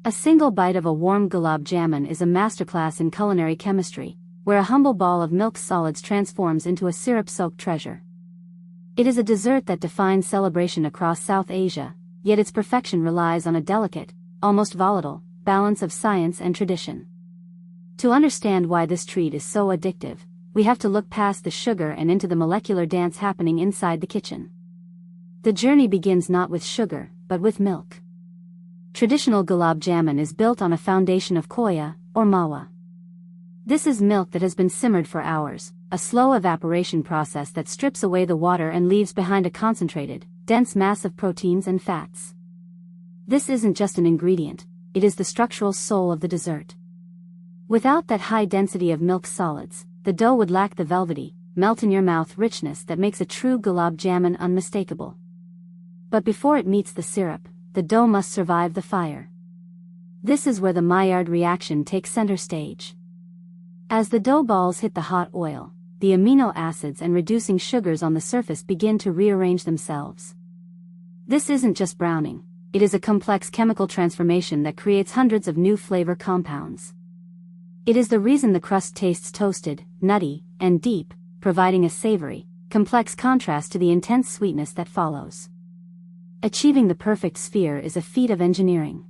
A single bite of a warm gulab jamun is a masterclass in culinary chemistry, where a humble ball of milk solids transforms into a syrup-soaked treasure. It is a dessert that defines celebration across South Asia, yet its perfection relies on a delicate, almost volatile, balance of science and tradition. To understand why this treat is so addictive, we have to look past the sugar and into the molecular dance happening inside the kitchen. The journey begins not with sugar, but with milk. Traditional gulab jamun is built on a foundation of Khoya, or mawa. This is milk that has been simmered for hours, a slow evaporation process that strips away the water and leaves behind a concentrated, dense mass of proteins and fats. This isn't just an ingredient, it is the structural soul of the dessert. Without that high density of milk solids, the dough would lack the velvety, melt-in-your-mouth richness that makes a true gulab jamun unmistakable. But before it meets the syrup, the dough must survive the fire. This is where the Maillard reaction takes center stage. As the dough balls hit the hot oil, the amino acids and reducing sugars on the surface begin to rearrange themselves. This isn't just browning, it is a complex chemical transformation that creates hundreds of new flavor compounds. It is the reason the crust tastes toasted, nutty, and deep, providing a savory, complex contrast to the intense sweetness that follows. Achieving the perfect sphere is a feat of engineering.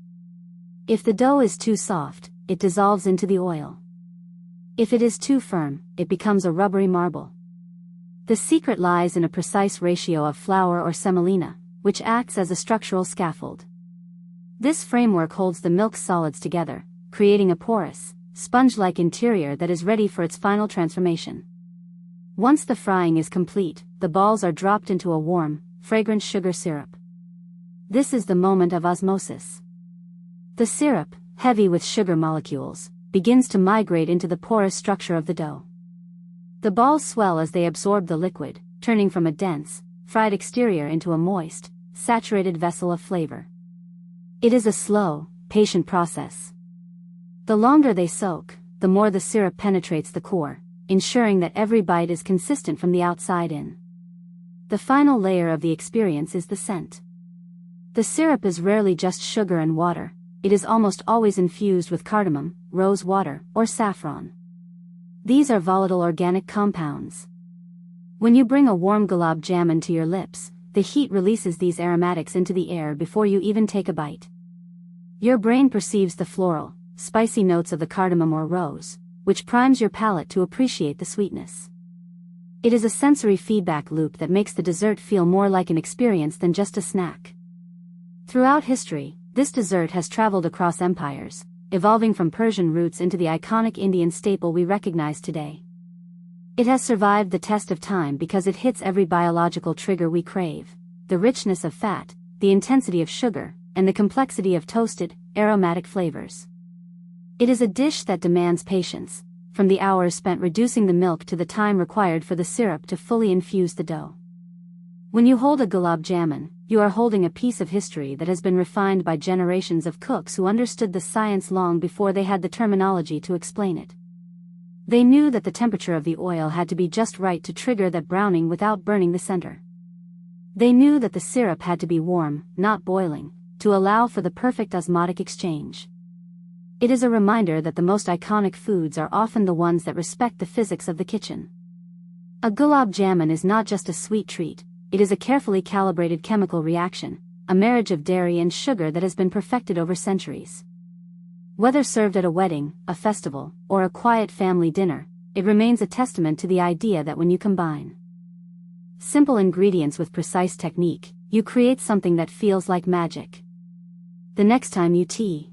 If the dough is too soft, it dissolves into the oil. If it is too firm, it becomes a rubbery marble. The secret lies in a precise ratio of flour or semolina, which acts as a structural scaffold. This framework holds the milk solids together, creating a porous, sponge-like interior that is ready for its final transformation. Once the frying is complete, the balls are dropped into a warm, fragrant sugar syrup. This is the moment of osmosis. The syrup, heavy with sugar molecules, begins to migrate into the porous structure of the dough. The balls swell as they absorb the liquid, turning from a dense, fried exterior into a moist, saturated vessel of flavor. It is a slow, patient process. The longer they soak, the more the syrup penetrates the core, ensuring that every bite is consistent from the outside in. The final layer of the experience is the scent. The syrup is rarely just sugar and water, it is almost always infused with cardamom, rose water, or saffron. These are volatile organic compounds. When you bring a warm gulab jamun to your lips, the heat releases these aromatics into the air before you even take a bite. Your brain perceives the floral, spicy notes of the cardamom or rose, which primes your palate to appreciate the sweetness. It is a sensory feedback loop that makes the dessert feel more like an experience than just a snack. Throughout history, this dessert has traveled across empires, evolving from Persian roots into the iconic Indian staple we recognize today. It has survived the test of time because it hits every biological trigger we crave: the richness of fat, the intensity of sugar, and the complexity of toasted, aromatic flavors. It is a dish that demands patience, from the hours spent reducing the milk to the time required for the syrup to fully infuse the dough. When you hold a gulab jamun, you are holding a piece of history that has been refined by generations of cooks who understood the science long before they had the terminology to explain it. They knew that the temperature of the oil had to be just right to trigger that browning without burning the center. They knew that the syrup had to be warm, not boiling, to allow for the perfect osmotic exchange. It is a reminder that the most iconic foods are often the ones that respect the physics of the kitchen. A gulab jamun is not just a sweet treat, it is a carefully calibrated chemical reaction, a marriage of dairy and sugar that has been perfected over centuries. Whether served at a wedding, a festival, or a quiet family dinner, it remains a testament to the idea that when you combine simple ingredients with precise technique, you create something that feels like magic. The next time you tea.